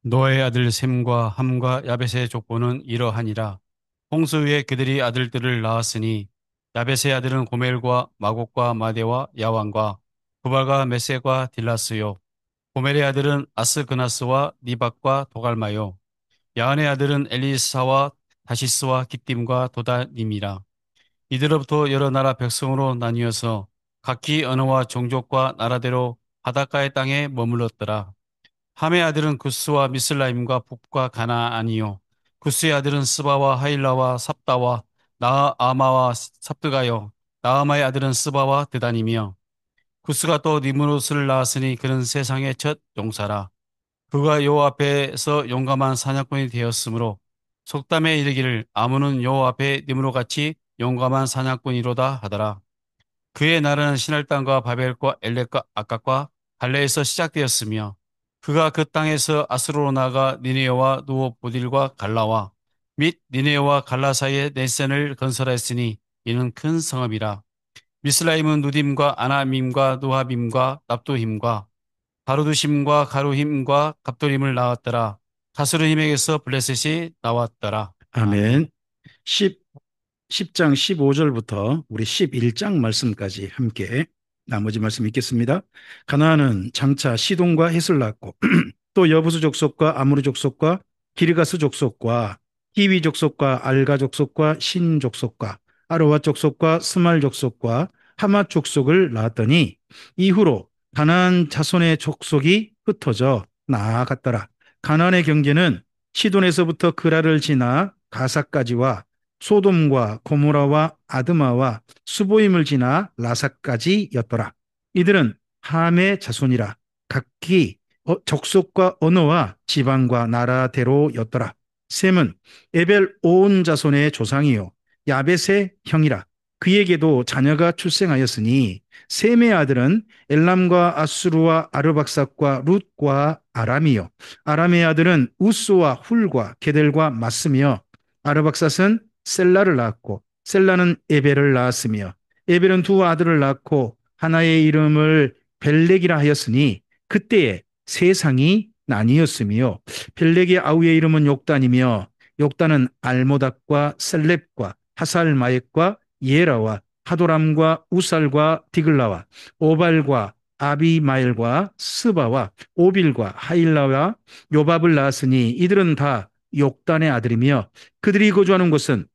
노아의 아들 셈과 함과 야벳의 족보는 이러하니라. 홍수 위에 그들이 아들들을 낳았으니 야벳의 아들은 고멜과 마곡과 마대와 야완과 구발과 메세과 딜라스요. 고멜의 아들은 아스그나스와 니박과 도갈마요. 야한의 아들은 엘리사와 다시스와 기띔과 도다님이라. 이들로부터 여러 나라 백성으로 나뉘어서 각기 언어와 종족과 나라대로 바닷가의 땅에 머물렀더라. 함의 아들은 구스와 미슬라임과 북과 가나안이요. 구스의 아들은 스바와 하일라와 삽다와 나아마와 삽드가요. 나아마의 아들은 스바와 드다니며 구스가 또 니무롯을 낳았으니 그는 세상의 첫 용사라. 그가 여호와 앞에서 용감한 사냥꾼이 되었으므로 속담에 이르기를 아무는 여호와 앞에 니무롯같이 용감한 사냥꾼이로다 하더라. 그의 나라는 신할 땅과 바벨과 엘렉과 아깝과 갈레에서 시작되었으며 그가 그 땅에서 아스로로 나가 니네와 누오 보딜과 갈라와 및 니네와 갈라 사이에 넷센을 건설하였으니 이는 큰 성읍이라. 미스라임은 누딤과 아나밈과 누하빔과 납도힘과 가루두심과 가루힘과 갑돌림을 낳았더라. 가스루힘에게서 블레셋이 나왔더라. 아멘. 아멘. 10, 장 15절부터 우리 11장 말씀까지 함께 나머지 말씀 읽겠습니다. 가나안은 장차 시돈과 헷을 낳았고 또 여부수 족속과 아무르 족속과 기르가스 족속과 히위 족속과 알가 족속과 신 족속과 아르와 족속과 스말 족속과 하맛 족속을 낳았더니 이후로 가나안 자손의 족속이 흩어져 나아갔더라. 가나안의 경계는 시돈에서부터 그라를 지나 가사까지와 소돔과 고모라와 아드마와 수보임을 지나 라사까지였더라. 이들은 함의 자손이라 각기 족속과 언어와 지방과 나라대로였더라. 셈은 에벨 온 자손의 조상이요 야벳의 형이라. 그에게도 자녀가 출생하였으니 셈의 아들은 엘람과 아수르와 아르박삭과 룻과 아람이요 아람의 아들은 우스와 훌과 게델과 마스며 아르박삿은 셀라를 낳았고 셀라는 에벨을 낳았으며 에벨은 두 아들을 낳고 하나의 이름을 벨렉이라 하였으니 그때에 세상이 나뉘었으며 벨렉의 아우의 이름은 욕단이며 욕단은 알모닥과 셀렙과 하살마액과 예라와 하도람과 우살과 디글라와 오발과 아비마엘과 스바와 오빌과 하일라와 요밥을 낳았으니 이들은 다 욕단의 아들이며 그들이 거주하는 곳은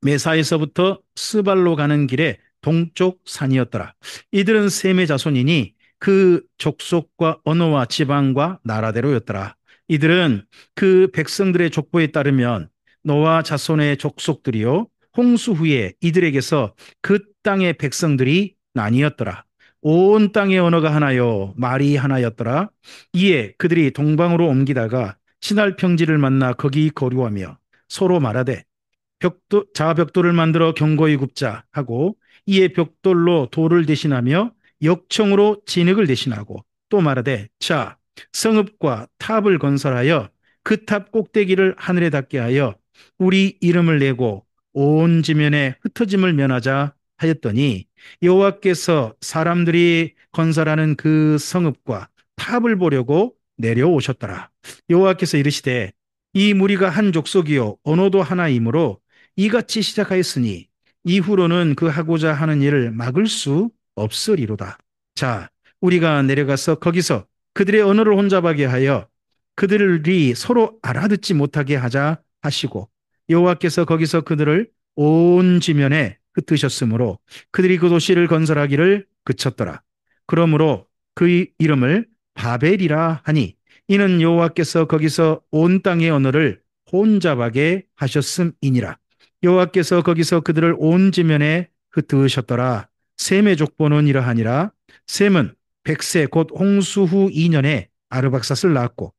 메사에서부터 스발로 가는 길의 동쪽 산이었더라. 이들은 셈의 자손이니 그 족속과 언어와 지방과 나라대로였더라. 이들은 그 백성들의 족보에 따르면 노아 자손의 족속들이요 홍수 후에 이들에게서 그 땅의 백성들이 나뉘었더라. 온 땅의 언어가 하나요 말이 하나였더라. 이에 그들이 동방으로 옮기다가 신할 평지를 만나 거기 거류하며 서로 말하되 자벽돌을 만들어 견고히 굽자 하고 이에 벽돌로 돌을 대신하며 역청으로 진흙을 대신하고 또 말하되 자 성읍과 탑을 건설하여 그 탑 꼭대기를 하늘에 닿게 하여 우리 이름을 내고 온 지면에 흩어짐을 면하자 하였더니 여호와께서 사람들이 건설하는 그 성읍과 탑을 보려고 내려오셨더라. 여호와께서 이르시되 이 무리가 한 족속이요 언어도 하나이므로 이같이 시작하였으니 이후로는 그 하고자 하는 일을 막을 수 없으리로다. 자, 우리가 내려가서 거기서 그들의 언어를 혼잡하게 하여 그들이 서로 알아듣지 못하게 하자 하시고 여호와께서 거기서 그들을 온 지면에 흩으셨으므로 그들이 그 도시를 건설하기를 그쳤더라. 그러므로 그 이름을 바벨이라 하니 이는 여호와께서 거기서 온 땅의 언어를 혼잡하게 하셨음이니라. 여호와께서 거기서 그들을 온 지면에 흩으셨더라. 셈의 족보는 이러하니라. 셈은 백세 곧 홍수 후 2년에 아르박삿을 낳았고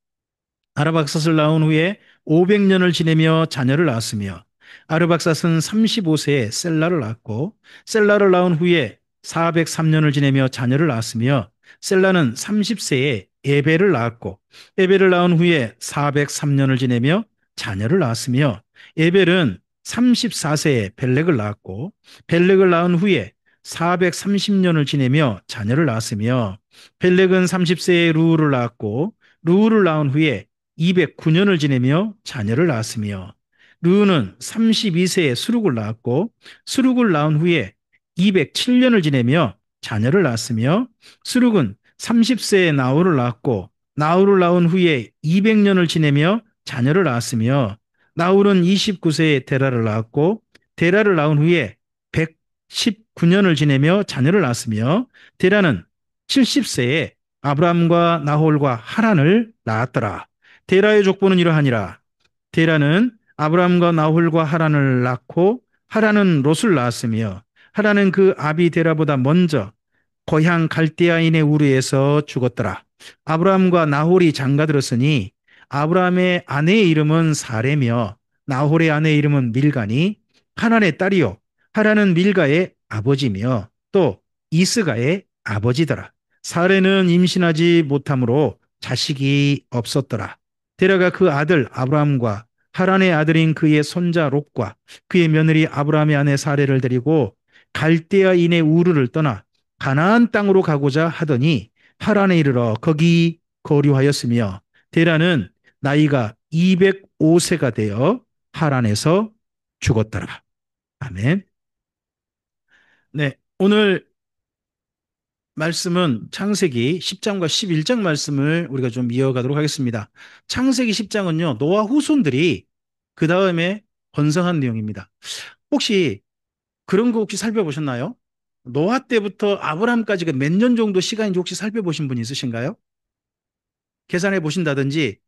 아르박삿을 낳은 후에 500년을 지내며 자녀를 낳았으며 아르박삿은 35세에 셀라를 낳았고 셀라를 낳은 후에 403년을 지내며 자녀를 낳았으며 셀라는 30세에 에벨을 낳았고 에벨을 낳은 후에 403년을 지내며 자녀를 낳았으며 에벨은 34세에 벨렉을 낳았고 벨렉을 낳은 후에 430년을 지내며 자녀를 낳았으며 벨렉은 30세에 루우를 낳았고 루우를 낳은 후에 209년을 지내며 자녀를 낳았으며 르우는 32세에 수룩을 낳았고 수룩을 낳은 후에 207년을 지내며 자녀를 낳았으며 수룩은 30세에 나홀을 낳았고 나홀을 낳은 후에 200년을 지내며 자녀를 낳았으며 나홀은 29세에 데라를 낳았고 데라를 낳은 후에 119년을 지내며 자녀를 낳았으며 데라는 70세에 아브람과 나홀과 하란을 낳았더라. 데라의 족보는 이러하니라. 데라는 아브람과 나홀과 하란을 낳고 하란은 롯을 낳았으며 하란은 그 아비 데라보다 먼저 고향 갈대아인의 우르에서 죽었더라. 아브람과 나홀이 장가들었으니 아브람의 아내의 이름은 사레며 나홀의 아내의 이름은 밀가니 하란의 딸이요 하란은 밀가의 아버지며 또 이스가의 아버지더라. 사레는 임신하지 못하므로 자식이 없었더라. 데라가 그 아들 아브람과 하란의 아들인 그의 손자 롯과 그의 며느리 아브람의 아내 사레를 데리고 갈대아인의 우르를 떠나 가나안 땅으로 가고자 하더니 하란에 이르러 거기 거류하였으며 데라는 나이가 205세가 되어 하란에서 죽었더라. 아멘. 네, 오늘 말씀은 창세기 10장과 11장 말씀을 우리가 좀 이어가도록 하겠습니다. 창세기 10장은요, 노아 후손들이 그 다음에 번성한 내용입니다. 혹시 그런 거 혹시 살펴보셨나요? 노아 때부터 아브라함까지가 몇 년 정도 시간인지 혹시 살펴보신 분 있으신가요? 계산해 보신다든지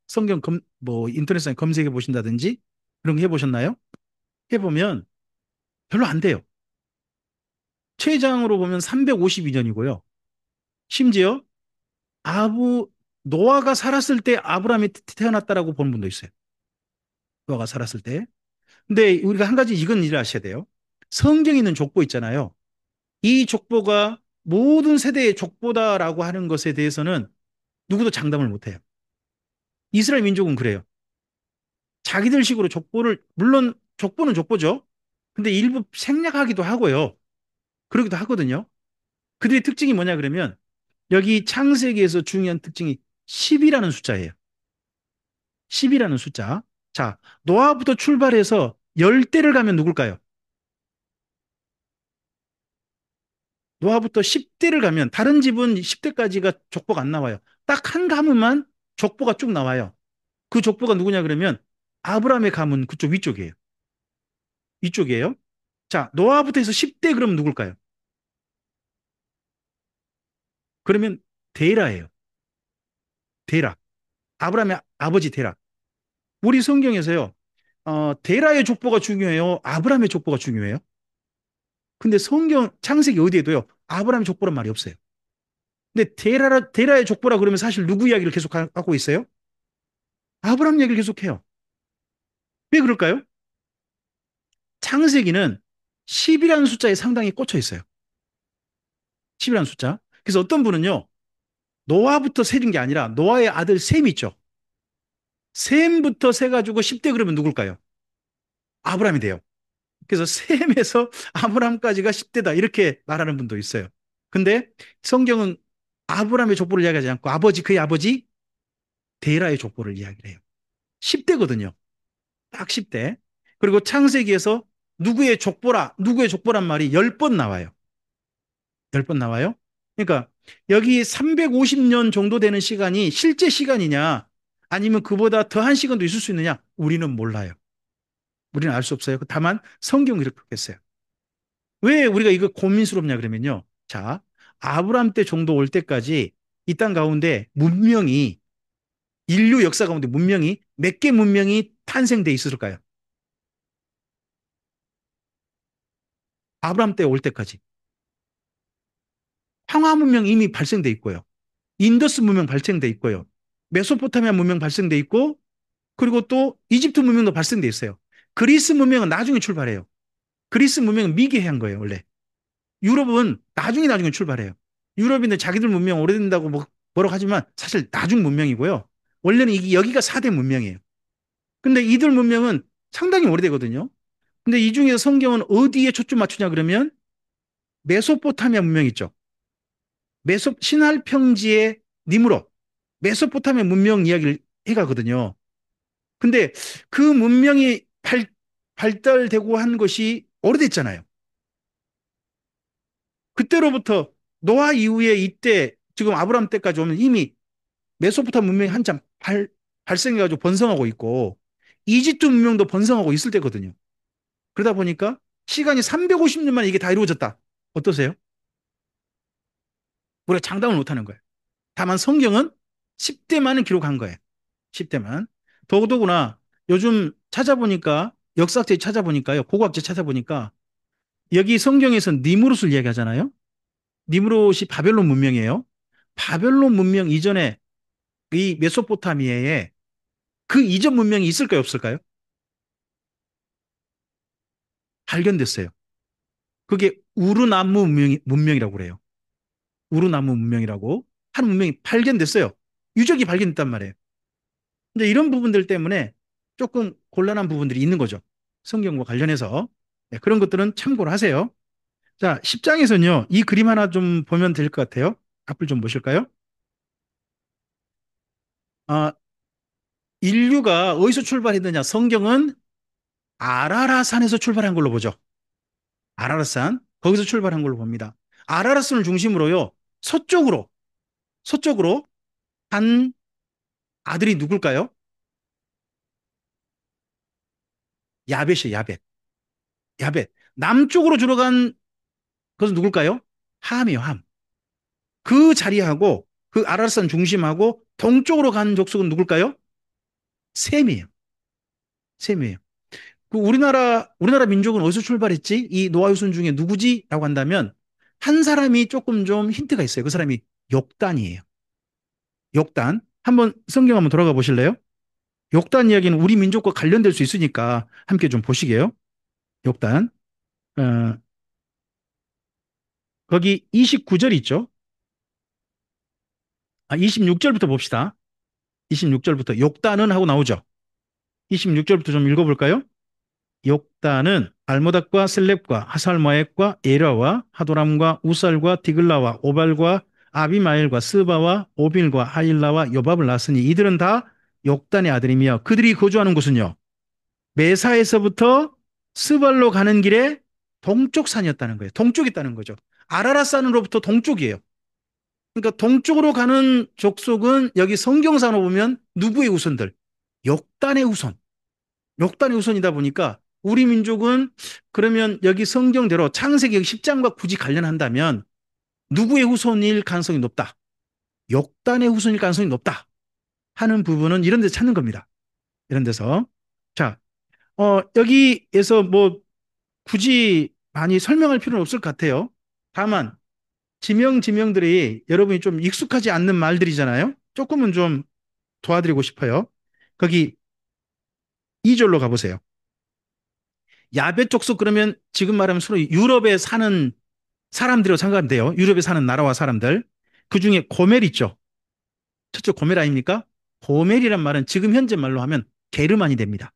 뭐 인터넷상에 검색해 보신다든지 그런 거 해보셨나요? 해보면 별로 안 돼요. 최장으로 보면 352년이고요. 심지어 아부 노아가 살았을 때 아브라함이 태어났다라고 보는 분도 있어요. 노아가 살았을 때. 근데 우리가 한 가지 이건 일을 아셔야 돼요. 성경에 있는 족보 있잖아요. 이 족보가 모든 세대의 족보다라고 하는 것에 대해서는 누구도 장담을 못 해요. 이스라엘 민족은 그래요. 자기들 식으로 족보를, 물론 족보는 족보죠. 근데 일부 생략하기도 하고요. 그러기도 하거든요. 그들의 특징이 뭐냐 그러면 여기 창세기에서 중요한 특징이 10이라는 숫자예요. 10이라는 숫자. 자, 노아부터 출발해서 10대를 가면 누굴까요? 노아부터 10대를 가면 다른 집은 10대까지가 족보가 안 나와요. 딱 한 가문만 족보가 쭉 나와요. 그 족보가 누구냐 그러면 아브라함의 가문 그쪽 위쪽이에요. 위쪽이에요. 자, 노아부터 해서 10대 그러면 누굴까요? 그러면 데라예요. 데라. 아브라함의 아버지 데라. 우리 성경에서요. 데라의 족보가 중요해요. 아브라함의 족보가 중요해요. 근데 성경 창세기 어디에도요. 아브라함의 족보란 말이 없어요. 근데 데라의 족보라 그러면 사실 누구 이야기를 계속 하고 있어요? 아브라함 이야기를 계속해요. 왜 그럴까요? 창세기는 10이라는 숫자에 상당히 꽂혀 있어요. 10이라는 숫자. 그래서 어떤 분은요. 노아부터 세는 게 아니라 노아의 아들 셈 있죠. 셈부터 세가지고 10대 그러면 누굴까요? 아브라함이 돼요. 그래서 셈에서 아브라함까지가 10대다 이렇게 말하는 분도 있어요. 근데 성경은 아브라함의 족보를 이야기하지 않고 그의 아버지 데라의 족보를 이야기를 해요. 10대거든요. 딱 10대. 그리고 창세기에서 누구의 족보란 말이 10번 나와요. 10번 나와요. 그러니까 여기 350년 정도 되는 시간이 실제 시간이냐 아니면 그보다 더한 시간도 있을 수 있느냐 우리는 몰라요. 우리는 알 수 없어요. 다만 성경이 이렇게 했어요. 왜 우리가 이거 고민스럽냐 그러면요. 자, 아브라함 때 정도 올 때까지 이 땅 가운데 문명이 인류 역사 가운데 문명이 몇 개 문명이 탄생돼 있었을까요? 아브라함 때 올 때까지. 황하 문명 이미 발생돼 있고요. 인더스 문명 발생돼 있고요. 메소포타미아 문명 발생돼 있고 그리고 또 이집트 문명도 발생돼 있어요. 그리스 문명은 나중에 출발해요. 그리스 문명은 미개한 거예요, 원래. 유럽은 나중에 출발해요. 유럽인들 자기들 문명 오래된다고 뭐라고 하지만 사실 나중 문명이고요. 원래는 여기가 4대 문명이에요. 근데 이들 문명은 상당히 오래되거든요. 근데 이 중에서 성경은 어디에 초점 맞추냐 그러면 메소포타미아 문명 있죠. 신할 평지의 니무롯, 메소포타미아 문명 이야기를 해가거든요. 근데 그 문명이 발달되고 한 것이 오래됐잖아요. 그때로부터 노아 이후에 이때 지금 아브라함 때까지 오면 이미 메소포타미아 문명이 한참 발생해가지고 번성하고 있고 이집트 문명도 번성하고 있을 때거든요. 그러다 보니까 시간이 350년 만에 이게 다 이루어졌다. 어떠세요? 우리가 장담을 못하는 거예요. 다만 성경은 10대만은 기록한 거예요. 10대만. 더더구나 요즘 찾아보니까 역사학者찾아보니까요. 고고학者찾아보니까 여기 성경에서 니무롯을 이야기하잖아요. 니무롯이 바벨론 문명이에요. 바벨론 문명 이전에 이 메소포타미아에 그 이전 문명이 있을까요, 없을까요? 발견됐어요. 그게 우르나무 문명이라고 그래요. 우르나무 문명이라고 한 문명이 발견됐어요. 유적이 발견됐단 말이에요. 근데 이런 부분들 때문에 조금 곤란한 부분들이 있는 거죠. 성경과 관련해서. 네, 그런 것들은 참고를 하세요. 자, 10장에서는요, 이 그림 하나 좀 보면 될 것 같아요. 앞을 좀 보실까요? 아, 인류가 어디서 출발했느냐? 성경은 아라라산에서 출발한 걸로 보죠. 아라라산. 거기서 출발한 걸로 봅니다. 아라라산을 중심으로요, 서쪽으로, 서쪽으로 한 아들이 누굴까요? 야벳이에요, 야벳. 야벳. 남쪽으로 들어간 그것은 누굴까요? 함이에요, 함. 그 자리하고 그 아라산 중심하고 동쪽으로 가는 족속은 누굴까요? 셈이에요. 셈이에요. 그 우리나라 민족은 어디서 출발했지? 이 노아 후손 중에 누구지? 라고 한다면 한 사람이 조금 좀 힌트가 있어요. 그 사람이 욕단이에요. 욕단. 한번 성경 한번 돌아가 보실래요? 욕단 이야기는 우리 민족과 관련될 수 있으니까 함께 좀 보시게요. 욕단. 어, 거기 29절 있죠? 26절부터 봅시다. 26절부터 욕단은 하고 나오죠. 26절부터 좀 읽어볼까요? 욕단은 알모닥과 셀렙과 하살마액과 에라와 하도람과 우살과 디글라와 오발과 아비마엘과 스바와 오빌과 하일라와 요밥을 낳았으니 이들은 다 욕단의 아들이며 그들이 거주하는 곳은요 메사에서부터 스발로 가는 길에 동쪽 산이었다는 거예요. 동쪽에 있다는 거죠. 아라라산으로부터 동쪽이에요. 그러니까 동쪽으로 가는 족속은 여기 성경상으로 보면 누구의 후손들? 욕단의 후손. 역단의 후손이다 보니까 우리 민족은 그러면 여기 성경대로 창세기 10장과 굳이 관련한다면 누구의 후손일 가능성이 높다. 역단의 후손일 가능성이 높다. 하는 부분은 이런 데서 찾는 겁니다. 이런 데서. 자, 여기에서 뭐 굳이 많이 설명할 필요는 없을 것 같아요. 다만 지명들이 여러분이 좀 익숙하지 않는 말들이잖아요. 조금은 좀 도와드리고 싶어요. 거기 2절로 가보세요. 야베 족속 그러면 지금 말하면 서로 유럽에 사는 사람들이라고 생각하면 돼요. 유럽에 사는 나라와 사람들. 그 중에 고멜 있죠. 첫째 고멜 아닙니까? 고멜이란 말은 지금 현재 말로 하면 게르만이 됩니다.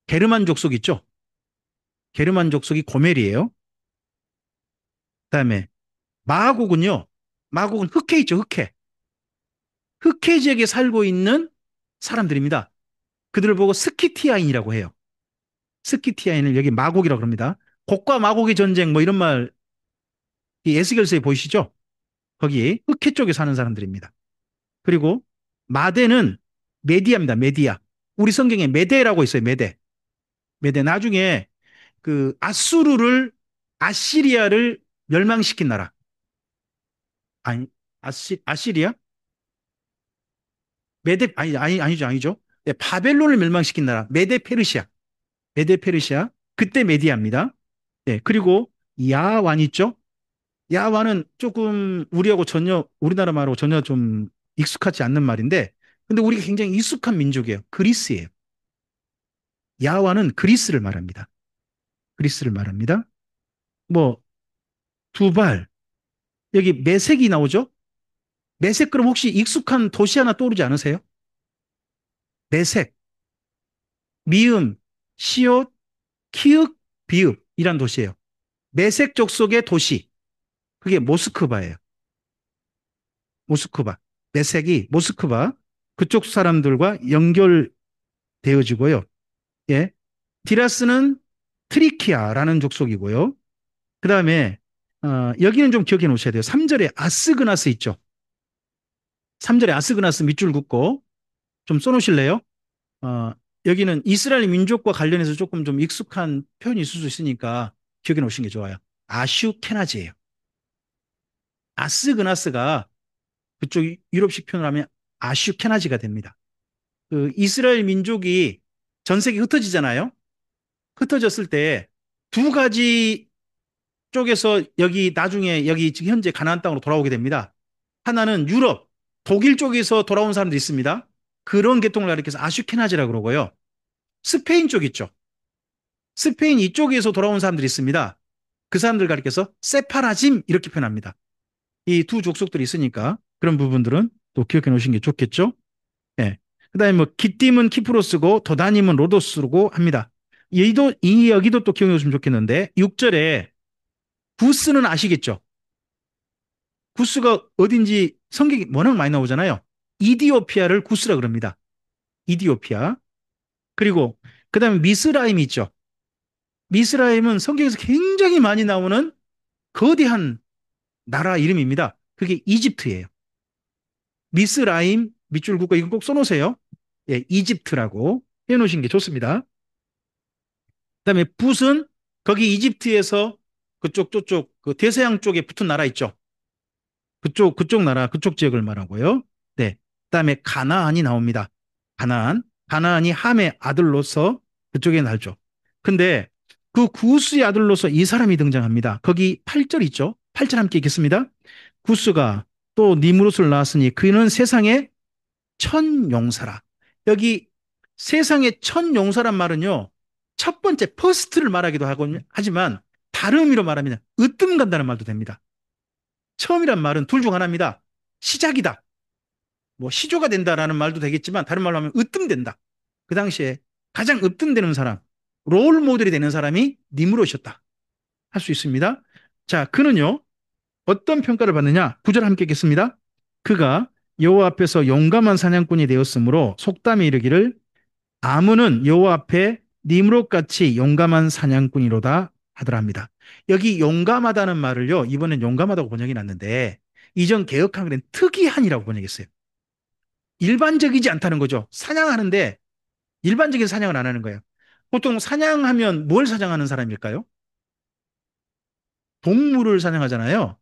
게르만 족속 있죠. 게르만 족속이 고멜이에요. 그다음에 마곡은요. 마곡은 흑해 있죠. 흑해. 흑해 지역에 살고 있는 사람들입니다. 그들을 보고 스키티아인이라고 해요. 스키티아인을 여기 마곡이라고 합니다. 곡과 마곡의 전쟁 뭐 이런 말 에스겔서에 보이시죠? 거기 흑해 쪽에 사는 사람들입니다. 그리고 마대는 메디아입니다. 메디아. 우리 성경에 메대라고 있어요. 메대. 메대. 나중에 그 아시리아를 멸망시킨 나라. 아니, 아시리아? 메대 아니죠. 아니죠. 네, 바벨론을 멸망시킨 나라. 메데 페르시아. 메데 페르시아. 그때 메디아입니다. 네, 그리고 야완 있죠? 야완은 조금 우리하고 전혀 우리나라 말하고 전혀 좀 익숙하지 않는 말인데 근데 우리가 굉장히 익숙한 민족이에요. 그리스예요. 야와는 그리스를 말합니다. 그리스를 말합니다. 뭐 두발 여기 메색이 나오죠? 메색 그럼 혹시 익숙한 도시 하나 떠오르지 않으세요? 메색, 미음, 시옷, 키읔, 비읍 이란 도시예요. 메색 족속의 도시 그게 모스크바예요. 모스크바. 메색이 모스크바 그쪽 사람들과 연결 되어지고요. 예. 디라스는 트리키아라는 족속이고요. 그 다음에 여기는 좀 기억해 놓으셔야 돼요. 3절에 아스그나스 있죠. 3절에 아스그나스 밑줄 긋고 좀 써놓으실래요? 어, 여기는 이스라엘 민족과 관련해서 조금 좀 익숙한 표현이 있을 수 있으니까 기억해 놓으신 게 좋아요. 아슈케나지예요. 아스그나스가 그쪽 유럽식 표현을 하면 아슈케나지가 됩니다. 그 이스라엘 민족이 전 세계 흩어지잖아요. 흩어졌을 때 두 가지 쪽에서 여기 나중에 여기 지금 현재 가나안 땅으로 돌아오게 됩니다. 하나는 유럽, 독일 쪽에서 돌아온 사람들이 있습니다. 그런 계통을 가리켜서 아슈케나지라고 그러고요. 스페인 쪽 있죠. 스페인 이쪽에서 돌아온 사람들이 있습니다. 그 사람들 가리켜서 세파라짐 이렇게 표현합니다. 이 두 족속들이 있으니까 그런 부분들은 또 기억해 놓으신 게 좋겠죠. 예. 그다음에 뭐 기띔은 키프로스고 도다님은 로도스고 합니다. 여기도 또 기억해 놓으시면 좋겠는데 6절에 구스는 아시겠죠? 구스가 어딘지 성경이 워낙 많이 나오잖아요. 이디오피아를 구스라 그럽니다. 이디오피아. 그리고 그다음에 미스라임이 있죠. 미스라임은 성경에서 굉장히 많이 나오는 거대한 나라 이름입니다. 그게 이집트예요. 미스라임 밑줄 긋고 이거 꼭 써놓으세요. 예, 이집트라고 해놓으신 게 좋습니다. 그다음에 붓은 거기 이집트에서 그쪽 저쪽 그 대서양 쪽에 붙은 나라 있죠. 그쪽 나라 그쪽 지역을 말하고요. 네. 그다음에 가나안이 나옵니다. 가나안이 함의 아들로서 그쪽에 날죠. 근데 그 구스의 아들로서 이 사람이 등장합니다. 거기 8절 있죠. 8절 함께 읽겠습니다. 구스가 또 니무롯을 낳았으니 그는 세상의 천용사라. 여기 세상의 천용사란 말은요. 첫 번째 퍼스트를 말하기도 하고 하지만 다른 의미로 말하면 으뜸 간다는 말도 됩니다. 처음이란 말은 둘 중 하나입니다. 시작이다. 뭐 시조가 된다라는 말도 되겠지만 다른 말로 하면 으뜸된다. 그 당시에 가장 으뜸되는 사람, 롤 모델이 되는 사람이 니무롯이었다. 할 수 있습니다. 자, 그는요. 어떤 평가를 받느냐? 9절 함께 읽겠습니다. 그가 여호와 앞에서 용감한 사냥꾼이 되었으므로 속담이 이르기를 아문은 여호와 앞에 니므롯같이 용감한 사냥꾼이로다 하더랍니다. 여기 용감하다는 말을요. 이번엔 용감하다고 번역이 났는데 이전 개혁한글은 특이한이라고 번역했어요. 일반적이지 않다는 거죠. 사냥하는데 일반적인 사냥을 안 하는 거예요. 보통 사냥하면 뭘 사냥하는 사람일까요? 동물을 사냥하잖아요.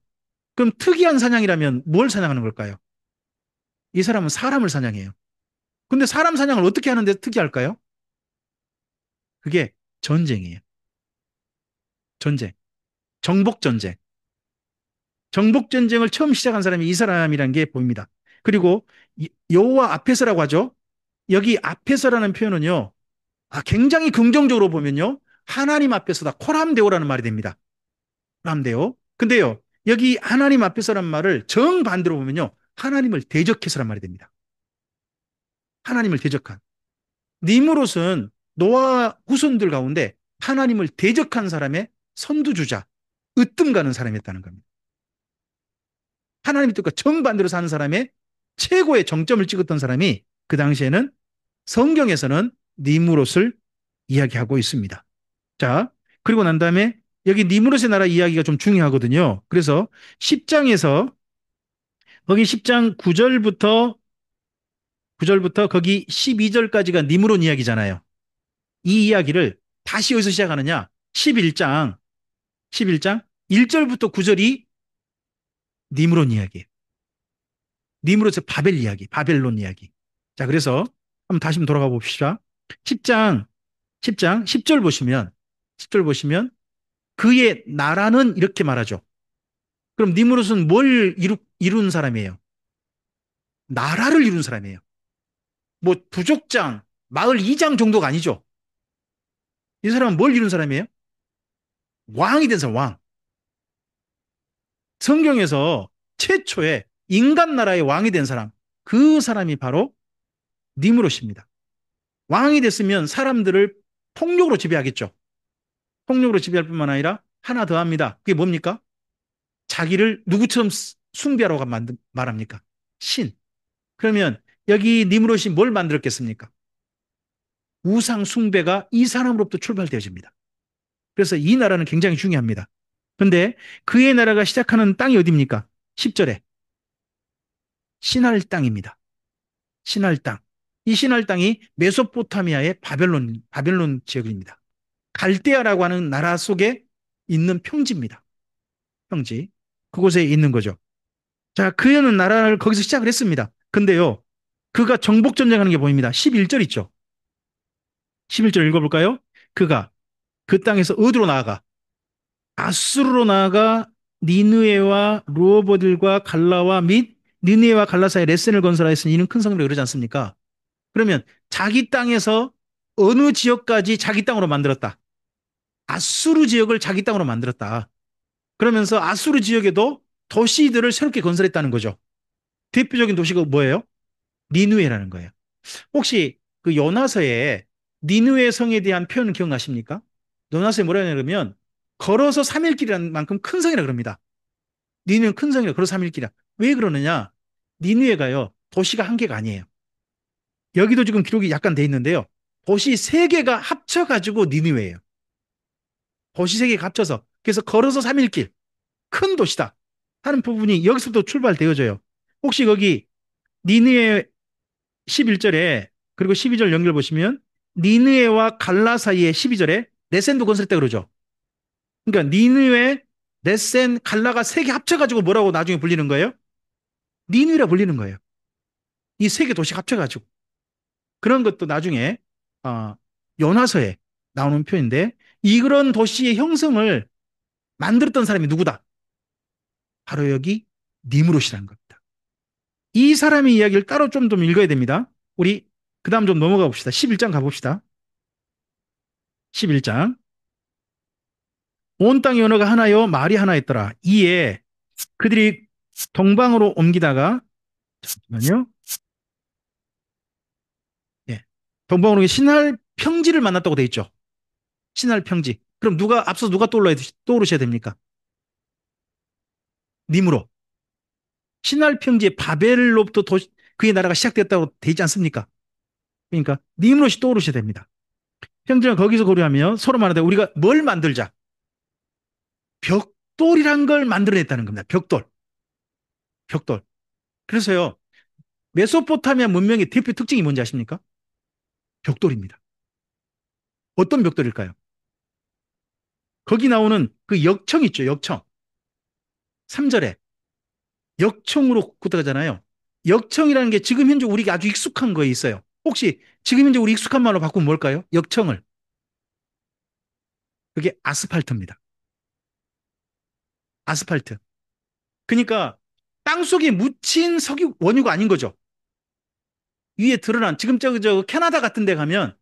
그럼 특이한 사냥이라면 뭘 사냥하는 걸까요? 이 사람은 사람을 사냥해요. 근데 사람 사냥을 어떻게 하는데 특이할까요? 그게 전쟁이에요. 전쟁. 정복 전쟁. 정복 전쟁을 처음 시작한 사람이 이 사람이라는 게 보입니다. 그리고 여호와 앞에서라고 하죠. 여기 앞에서라는 표현은요. 굉장히 긍정적으로 보면요. 하나님 앞에서다. 코람데오라는 말이 됩니다. 코람데오. 근데요. 여기 하나님 앞에서란 말을 정반대로 보면요. 하나님을 대적해서란 말이 됩니다. 하나님을 대적한. 니무롯은 노아 후손들 가운데 하나님을 대적한 사람의 선두주자, 으뜸 가는 사람이었다는 겁니다. 하나님의 뜻과 정반대로 사는 사람의 최고의 정점을 찍었던 사람이 그 당시에는 성경에서는 니무롯을 이야기하고 있습니다. 자, 그리고 난 다음에 여기 니무롯의 나라 이야기가 좀 중요하거든요. 그래서 10장에서 거기 10장 9절부터 거기 12절까지가 니무롯 이야기잖아요. 이 이야기를 다시 어디서 시작하느냐? 11장 1절부터 9절이 니무롯 이야기예요. 니무롯의 바벨 이야기, 바벨론 이야기. 자, 그래서 한번 다시 돌아가 봅시다. 10장 10절 보시면 10절 보시면 그의 나라는 이렇게 말하죠. 그럼 니무롯은 뭘 이룬 사람이에요? 나라를 이룬 사람이에요. 뭐 부족장, 마을 이장 정도가 아니죠. 이 사람은 뭘 이룬 사람이에요? 왕이 된 사람, 왕. 성경에서 최초의 인간 나라의 왕이 된 사람, 그 사람이 바로 니무롯입니다. 왕이 됐으면 사람들을 폭력으로 지배하겠죠. 폭력으로 지배할 뿐만 아니라 하나 더 합니다. 그게 뭡니까? 자기를 누구처럼 숭배하라고 말합니까? 신. 그러면 여기 니무롯이 뭘 만들었겠습니까? 우상 숭배가 이 사람으로부터 출발되어집니다. 그래서 이 나라는 굉장히 중요합니다. 근데 그의 나라가 시작하는 땅이 어디입니까? 10절에 신할 땅입니다. 신할 땅. 이 신할 땅이 메소포타미아의 바벨론 지역입니다. 갈대아라고 하는 나라 속에 있는 평지입니다. 평지. 그곳에 있는 거죠. 자, 그는 나라를 거기서 시작을 했습니다. 근데요, 그가 정복 전쟁하는 게 보입니다. 11절 있죠. 11절 읽어볼까요? 그가 그 땅에서 어디로 나아가? 아수르로 나아가 니느웨와 루오버들과 갈라와 및 니느웨와 갈라 사이에 레센을 건설하였으니 이는 큰 성이라 그러지 않습니까? 그러면 자기 땅에서 어느 지역까지 자기 땅으로 만들었다. 아수르 지역을 자기 땅으로 만들었다. 그러면서 아수르 지역에도 도시들을 새롭게 건설했다는 거죠. 대표적인 도시가 뭐예요? 니누에라는 거예요. 혹시 그 요나서에 니누에 성에 대한 표현을 기억나십니까? 요나서에 뭐라 하냐면 걸어서 3일 길이라는 만큼 큰 성이라 그럽니다. 니누에는 큰 성이라 걸어서 3일 길이야. 왜 그러느냐? 니누에가요. 도시가 한 개가 아니에요. 여기도 지금 기록이 약간 돼 있는데요. 도시 세 개가 합쳐가지고 니누에예요. 도시 세 개가 합쳐서. 그래서 걸어서 3일 길. 큰 도시다. 하는 부분이 여기서부터 출발되어져요. 혹시 거기 니느에 11절에 그리고 12절 연결 보시면 니느웨와 갈라 사이에 12절에 레센도 건설했다 그러죠. 그러니까 니느웨, 레센, 갈라가 세 개 합쳐가지고 뭐라고 나중에 불리는 거예요? 니느웨라 불리는 거예요. 이 세 개 도시 합쳐가지고. 그런 것도 나중에 어, 연화서에 나오는 표현인데 이런 도시의 형성을 만들었던 사람이 누구다? 바로 여기 니무롯이라는 겁니다. 이 사람의 이야기를 따로 좀 더 읽어야 됩니다. 우리 그 다음 좀 넘어가 봅시다. 11장 가봅시다. 11장. 온 땅의 언어가 하나요, 말이 하나였더라. 이에 그들이 동방으로 옮기다가, 잠깐만요. 예. 동방으로 신할 평지를 만났다고 돼 있죠. 신할 평지. 그럼 앞서 누가 떠오르셔야 됩니까? 님으로. 신할 평지의 바벨로부터 그의 나라가 시작됐다고 돼 있지 않습니까? 그러니까 님으로시 떠오르셔야 됩니다. 평지는 거기서 고려하면 서로 말하되 우리가 뭘 만들자? 벽돌이란 걸 만들어냈다는 겁니다. 벽돌. 벽돌. 그래서요. 메소포타미아 문명의 대표 특징이 뭔지 아십니까? 벽돌입니다. 어떤 벽돌일까요? 거기 나오는 그 역청 있죠, 역청. 3절에 역청으로 구다가잖아요. 역청이라는 게 지금 현재 우리가 아주 익숙한 거에 있어요. 혹시 지금 현재 우리 익숙한 말로 바꾸면 뭘까요? 역청을. 그게 아스팔트입니다. 아스팔트. 그러니까 땅 속에 묻힌 석유 원유가 아닌 거죠. 위에 드러난 지금 저 캐나다 같은 데 가면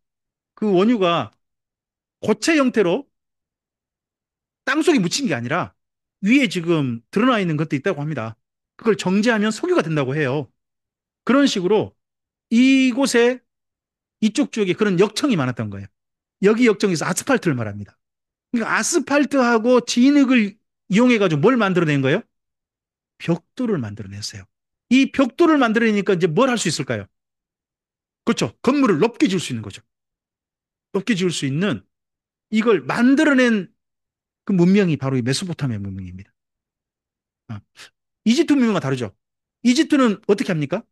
그 원유가 고체 형태로 땅 속에 묻힌 게 아니라 위에 지금 드러나 있는 것도 있다고 합니다. 그걸 정제하면 석유가 된다고 해요. 그런 식으로 이곳에 이쪽 지역에 그런 역청이 많았던 거예요. 여기 역청에서 아스팔트를 말합니다. 그러니까 아스팔트하고 진흙을 이용해가지고 뭘 만들어낸 거예요? 벽돌을 만들어냈어요. 이 벽돌을 만들어내니까 이제 뭘 할 수 있을까요? 그렇죠. 건물을 높게 지을 수 있는 거죠. 높게 지을 수 있는 이걸 만들어낸 그 문명이 바로 이 메소포타미아 문명입니다. 아, 이집트 문명과 다르죠. 이집트는 어떻게 합니까?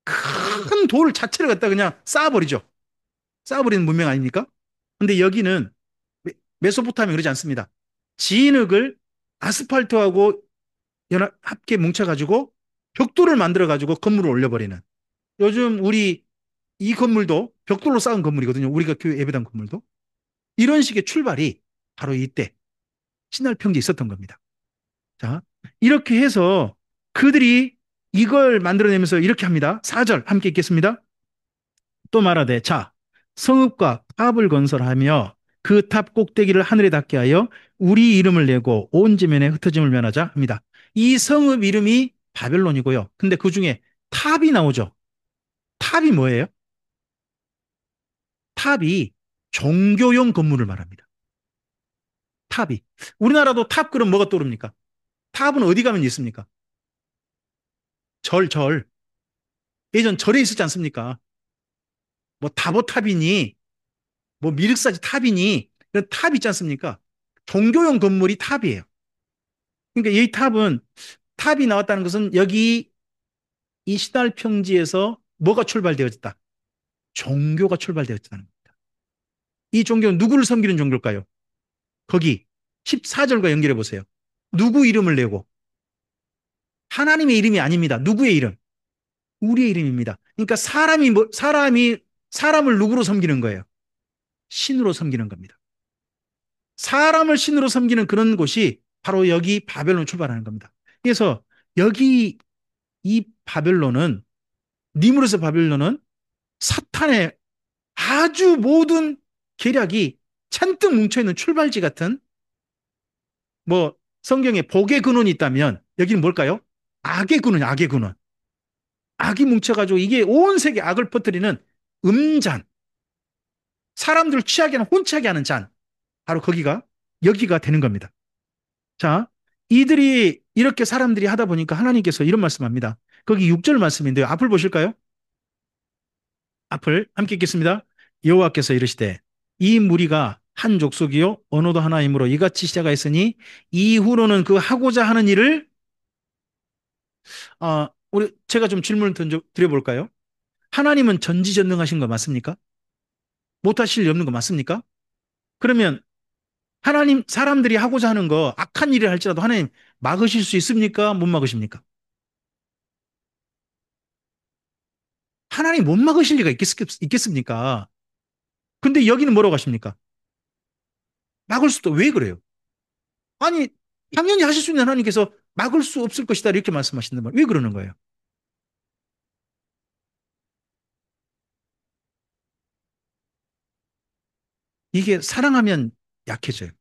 큰 돌 자체를 갖다 그냥 쌓아버리죠. 쌓아버리는 문명 아닙니까? 근데 여기는 메소포타미아 그러지 않습니다. 진흙을 아스팔트하고 합계 뭉쳐가지고 벽돌을 만들어가지고 건물을 올려버리는. 요즘 우리 이 건물도 벽돌로 쌓은 건물이거든요. 우리가 교회 예배당 건물도. 이런 식의 출발이 바로 이때 신할 평지에 있었던 겁니다. 자, 이렇게 해서 그들이 이걸 만들어내면서 이렇게 합니다. 4절 함께 읽겠습니다. 또 말하되 자 성읍과 탑을 건설하며 그 탑 꼭대기를 하늘에 닿게 하여 우리 이름을 내고 온 지면에 흩어짐을 면하자 합니다. 이 성읍 이름이 바벨론이고요. 근데 그 중에 탑이 나오죠. 탑이 뭐예요? 탑이 종교용 건물을 말합니다. 탑이. 우리나라도 탑 그럼 뭐가 떠오릅니까? 탑은 어디 가면 있습니까? 절. 예전 절에 있었지 않습니까? 뭐 다보탑이니 뭐 미륵사지 탑이니 이런 탑 있지 않습니까? 종교용 건물이 탑이에요. 그러니까 이 탑은 탑이 나왔다는 것은 여기 이 시달 평지에서 뭐가 출발되었다? 종교가 출발되었다는 겁니다. 이 종교는 누구를 섬기는 종교일까요? 거기 14절과 연결해 보세요. 누구 이름을 내고 하나님의 이름이 아닙니다. 누구의 이름? 우리의 이름입니다. 그러니까 사람이 사람을 누구로 섬기는 거예요? 신으로 섬기는 겁니다. 사람을 신으로 섬기는 그런 곳이 바로 여기 바벨론 출발하는 겁니다. 그래서 여기 이 바벨론은 니무르스 바벨론은 사탄의 아주 모든 계략이 잔뜩 뭉쳐있는 출발지 같은 뭐 성경에 복의 근원이 있다면 여기는 뭘까요? 악의 근원이 악의 근원. 악이 뭉쳐가지고 이게 온 세계 악을 퍼뜨리는 음잔, 사람들을 취하게 하는 혼취하게 하는 잔, 바로 거기가 여기가 되는 겁니다. 자, 이들이 이렇게 사람들이 하다 보니까 하나님께서 이런 말씀합니다. 거기 6절 말씀인데요. 앞을 보실까요? 앞을 함께 읽겠습니다. 여호와께서 이르시되 이 무리가 한 족속이요 언어도 하나이므로 이같이 시작하였으니 이후로는 그 하고자 하는 일을 우리 제가 좀 질문을 드려볼까요? 하나님은 전지전능하신 거 맞습니까? 못하실 일 없는 거 맞습니까? 그러면 하나님 사람들이 하고자 하는 거 악한 일을 할지라도 하나님 막으실 수 있습니까? 못 막으십니까? 하나님 못 막으실 리가 있겠습니까? 근데 여기는 뭐라고 하십니까? 막을 수도 왜 그래요? 아니 당연히 하실 수 있는 하나님께서 막을 수 없을 것이다 이렇게 말씀하시는 말. 왜 그러는 거예요? 이게 사랑하면 약해져요.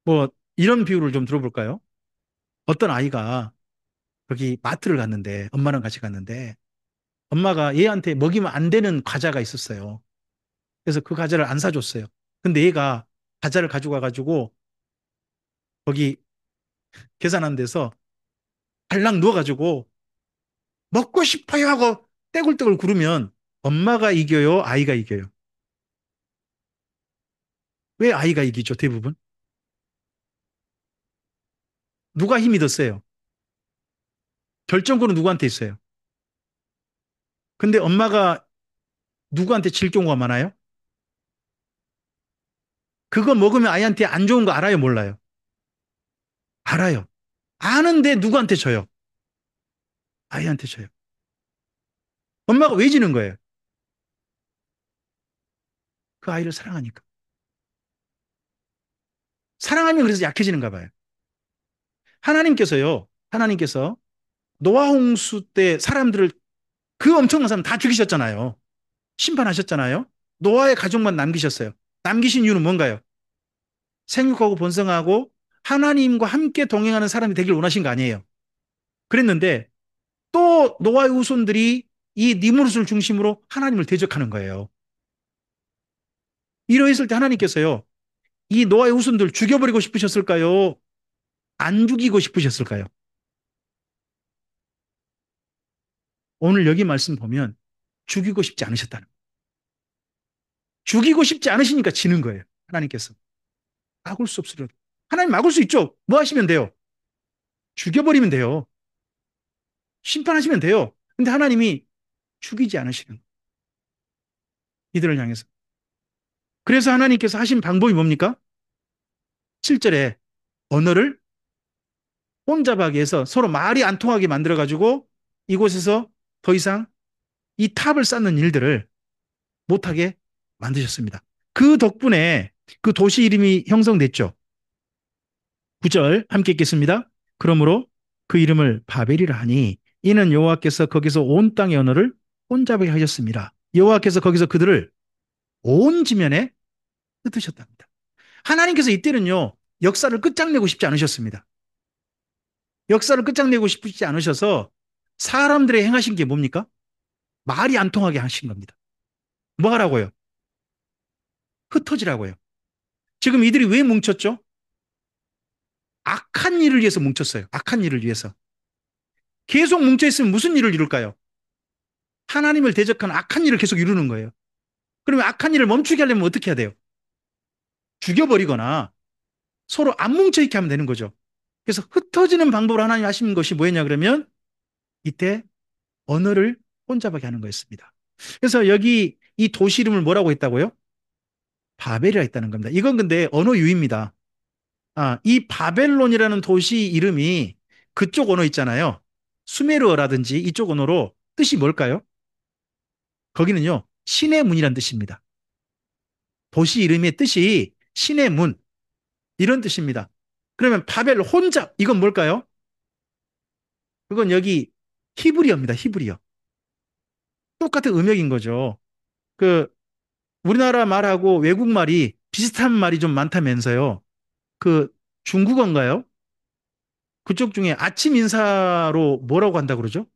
뭐 이런 비유를 좀 들어볼까요? 어떤 아이가 거기 마트를 갔는데 엄마랑 같이 갔는데 엄마가 얘한테 먹이면 안 되는 과자가 있었어요. 그래서 그 과자를 안 사줬어요. 근데 얘가 과자를 가지고 와가지고 거기 계산한 데서 발랑 누워가지고 먹고 싶어요 하고 떼굴떼굴 구르면 엄마가 이겨요? 아이가 이겨요? 왜 아이가 이기죠? 대부분? 누가 힘이 더 세요? 결정권은 누구한테 있어요? 근데 엄마가 누구한테 질 경우가 많아요? 그거 먹으면 아이한테 안 좋은 거 알아요? 몰라요? 알아요. 아는데 누구한테 져요? 아이한테 져요. 엄마가 왜 지는 거예요? 그 아이를 사랑하니까. 사랑하면 그래서 약해지는가 봐요. 하나님께서 노아 홍수 때 사람들을 그 엄청난 사람 다 죽이셨잖아요. 심판하셨잖아요. 노아의 가족만 남기셨어요. 남기신 이유는 뭔가요? 생육하고 번성하고 하나님과 함께 동행하는 사람이 되길 원하신 거 아니에요. 그랬는데 또 노아의 후손들이 이 니무롯을 중심으로 하나님을 대적하는 거예요. 이러했을 때 하나님께서요. 이 노아의 후손들 죽여버리고 싶으셨을까요? 안 죽이고 싶으셨을까요? 오늘 여기 말씀 보면 죽이고 싶지 않으셨다는 거예요. 죽이고 싶지 않으시니까 지는 거예요. 하나님께서. 막을 수 없으려도. 하나님 막을 수 있죠. 뭐 하시면 돼요? 죽여버리면 돼요. 심판하시면 돼요. 근데 하나님이 죽이지 않으시는 거예요. 이들을 향해서. 그래서 하나님께서 하신 방법이 뭡니까? 7절에 언어를 혼잡하게 해서 서로 말이 안 통하게 만들어가지고 이곳에서 더 이상 이 탑을 쌓는 일들을 못하게 만드셨습니다. 그 덕분에 그 도시 이름이 형성됐죠. 9절 함께 읽겠습니다. 그러므로 그 이름을 바벨이라 하니 이는 여호와께서 거기서 온 땅의 언어를 혼잡하게 하셨습니다. 여호와께서 거기서 그들을 온 지면에 흩으셨답니다. 하나님께서 이때는요 역사를 끝장내고 싶지 않으셨습니다. 역사를 끝장내고 싶지 않으셔서 사람들의 행하신 게 뭡니까? 말이 안 통하게 하신 겁니다. 뭐 하라고요? 흩어지라고요. 지금 이들이 왜 뭉쳤죠? 악한 일을 위해서 뭉쳤어요. 악한 일을 위해서. 계속 뭉쳐있으면 무슨 일을 이룰까요? 하나님을 대적하는 악한 일을 계속 이루는 거예요. 그러면 악한 일을 멈추게 하려면 어떻게 해야 돼요? 죽여버리거나 서로 안 뭉쳐있게 하면 되는 거죠. 그래서 흩어지는 방법을 하나님 하신 것이 뭐였냐 그러면 이때 언어를 혼잡하게 하는 거였습니다. 그래서 여기 이 도시 이름을 뭐라고 했다고요? 바벨이라 했다는 겁니다. 이건 근데 언어 유희입니다. 이 바벨론이라는 도시 이름이 그쪽 언어 있잖아요. 수메르어라든지 이쪽 언어로 뜻이 뭘까요? 거기는요, 신의 문이란 뜻입니다. 도시 이름의 뜻이 신의 문, 이런 뜻입니다. 그러면 바벨 혼잡, 이건 뭘까요? 그건 여기 히브리어입니다. 히브리어. 똑같은 음역인 거죠. 그 우리나라 말하고 외국 말이 비슷한 말이 좀 많다면서요. 그 중국어인가요? 그쪽 중에 아침 인사로 뭐라고 한다 그러죠?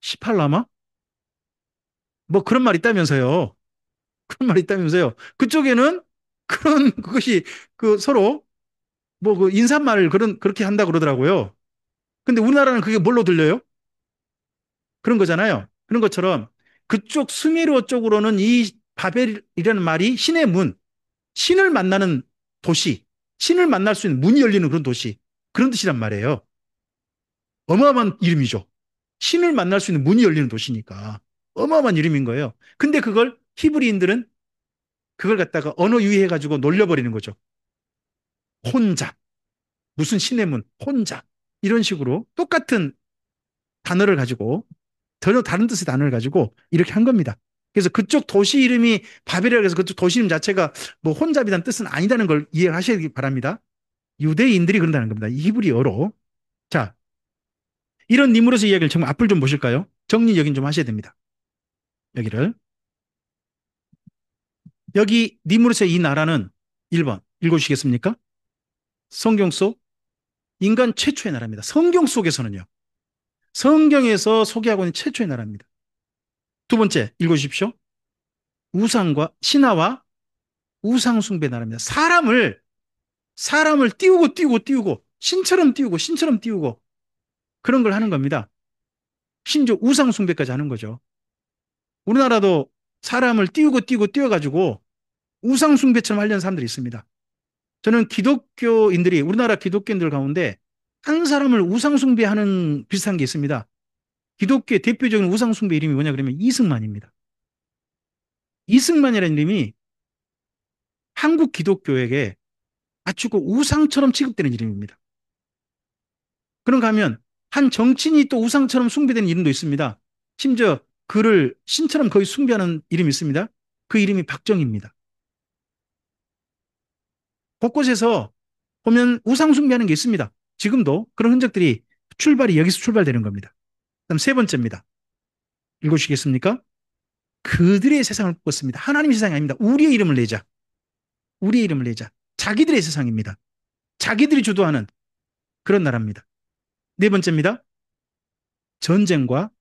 시팔라마? 뭐 그런 말 있다면서요. 그런 말 있다면서요. 그쪽에는 그런 그것이 그 서로 뭐 그 인사말 그렇게 한다 그러더라고요. 근데 우리나라는 그게 뭘로 들려요? 그런 거잖아요. 그런 것처럼 그쪽 수메르어 쪽으로는 이 바벨이라는 말이 신의 문, 신을 만나는 도시, 신을 만날 수 있는 문이 열리는 그런 도시, 그런 뜻이란 말이에요. 어마어마한 이름이죠. 신을 만날 수 있는 문이 열리는 도시니까 어마어마한 이름인 거예요. 근데 그걸 히브리인들은 그걸 갖다가 언어 유희해가지고 놀려버리는 거죠. 혼잡, 무슨 신의 문, 혼잡 이런 식으로 똑같은 단어를 가지고 전혀 다른 뜻의 단어를 가지고 이렇게 한 겁니다. 그래서 그쪽 도시 이름이 바벨이라고 해서 그쪽 도시 이름 자체가 뭐 혼잡이라는 뜻은 아니다는 걸 이해하셔야 바랍니다. 유대인들이 그런다는 겁니다. 히브리어로. 자, 이런 니무롯의 이야기를 정말 앞을 좀 보실까요? 정리 여긴 좀 하셔야 됩니다. 여기를. 여기 니무롯의 이 나라는 1번 읽어주시겠습니까? 성경 속 인간 최초의 나라입니다. 성경 속에서는요. 성경에서 소개하고 있는 최초의 나라입니다. 두 번째 읽어주십시오. 우상과 신화와 우상 숭배 나라입니다. 사람을 띄우고 신처럼 띄우고 신처럼 띄우고 그런 걸 하는 겁니다. 심지어 우상 숭배까지 하는 거죠. 우리나라도 사람을 띄우고 띄워가지고 우상 숭배처럼 하려는 사람들이 있습니다. 저는 기독교인들이 우리나라 기독교인들 가운데 한 사람을 우상 숭배하는 비슷한 게 있습니다. 기독교의 대표적인 우상 숭배 이름이 뭐냐 그러면 이승만입니다. 이승만이라는 이름이 한국 기독교에게 아주 그 우상처럼 취급되는 이름입니다. 그런가 하면 한 정치인이 또 우상처럼 숭배되는 이름도 있습니다. 심지어 그를 신처럼 거의 숭배하는 이름이 있습니다. 그 이름이 박정희입니다. 곳곳에서 보면 우상 숭배하는 게 있습니다. 지금도 그런 흔적들이 출발이 여기서 출발되는 겁니다. 그다음 세 번째입니다. 읽으시겠습니까? 그들의 세상을 꿨습니다. 하나님의 세상이 아닙니다. 우리의 이름을 내자. 우리의 이름을 내자. 자기들의 세상입니다. 자기들이 주도하는 그런 나라입니다. 네 번째입니다. 전쟁과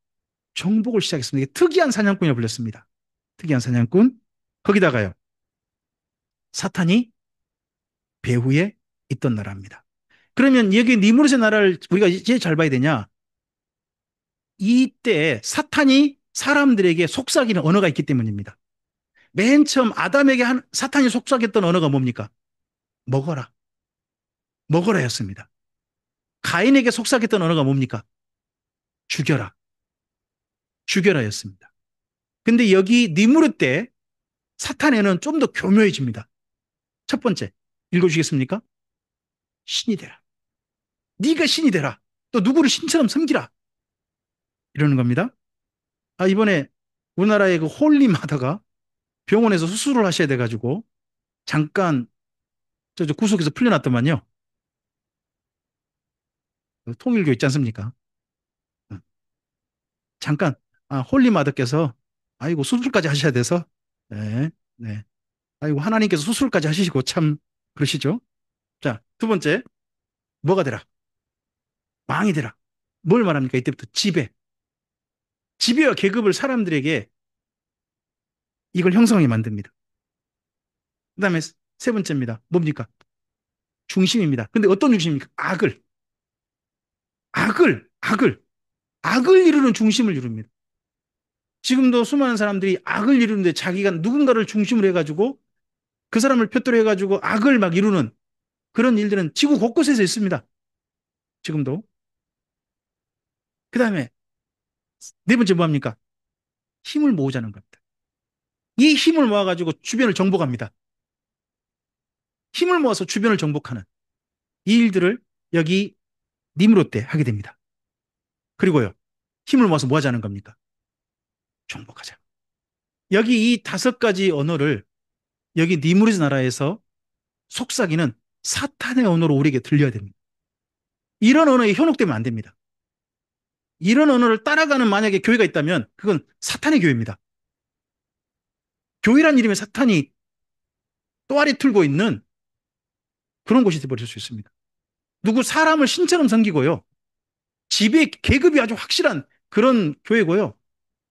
정복을 시작했습니다. 특이한 사냥꾼이라고 불렸습니다. 특이한 사냥꾼. 거기다가요. 사탄이 배후에 있던 나라입니다. 그러면 여기 니무롯의 나라를 우리가 이제 잘 봐야 되냐? 이때 사탄이 사람들에게 속삭이는 언어가 있기 때문입니다. 맨 처음 아담에게 사탄이 속삭였던 언어가 뭡니까? 먹어라. 먹어라였습니다. 가인에게 속삭였던 언어가 뭡니까? 죽여라. 죽여라였습니다. 근데 여기 니무롯 때 사탄에는 좀 더 교묘해집니다. 첫 번째, 읽어주시겠습니까? 신이 되라. 네가 신이 되라. 또 누구를 신처럼 섬기라. 이러는 겁니다. 이번에 우리나라의 그 홀리마다가 병원에서 수술을 하셔야 돼가지고 잠깐 저 구속에서 풀려났더만요. 그 통일교 있지 않습니까? 어, 잠깐 홀리마다께서 아이고 수술까지 하셔야 돼서 네, 네. 아이고 하나님께서 수술까지 하시고 참 그러시죠. 자, 두 번째 뭐가 되라? 왕이 되라. 뭘 말합니까? 이때부터 지배와 계급을 사람들에게 이걸 형성하게 만듭니다. 그다음에 세 번째입니다. 뭡니까? 중심입니다. 근데 어떤 중심입니까? 악을. 악을 이루는 중심을 이룹니다. 지금도 수많은 사람들이 악을 이루는데 자기가 누군가를 중심으로 해가지고 그 사람을 표토로 해가지고 악을 막 이루는 그런 일들은 지구 곳곳에서 있습니다. 지금도. 그 다음에 네 번째 뭐합니까? 힘을 모으자는 겁니다. 이 힘을 모아가지고 주변을 정복합니다. 힘을 모아서 주변을 정복하는 이 일들을 여기 니므롯 때 하게 됩니다. 그리고요, 힘을 모아서 뭐 하자는 겁니까? 정복하자. 여기 이 다섯 가지 언어를 여기 니무르즈 나라에서 속삭이는 사탄의 언어로 우리에게 들려야 됩니다. 이런 언어에 현혹되면 안 됩니다. 이런 언어를 따라가는 만약에 교회가 있다면 그건 사탄의 교회입니다. 교회란 이름의 사탄이 또아리 틀고 있는 그런 곳이 되어버릴 수 있습니다. 누구 사람을 신처럼 섬기고요. 지배 계급이 아주 확실한 그런 교회고요.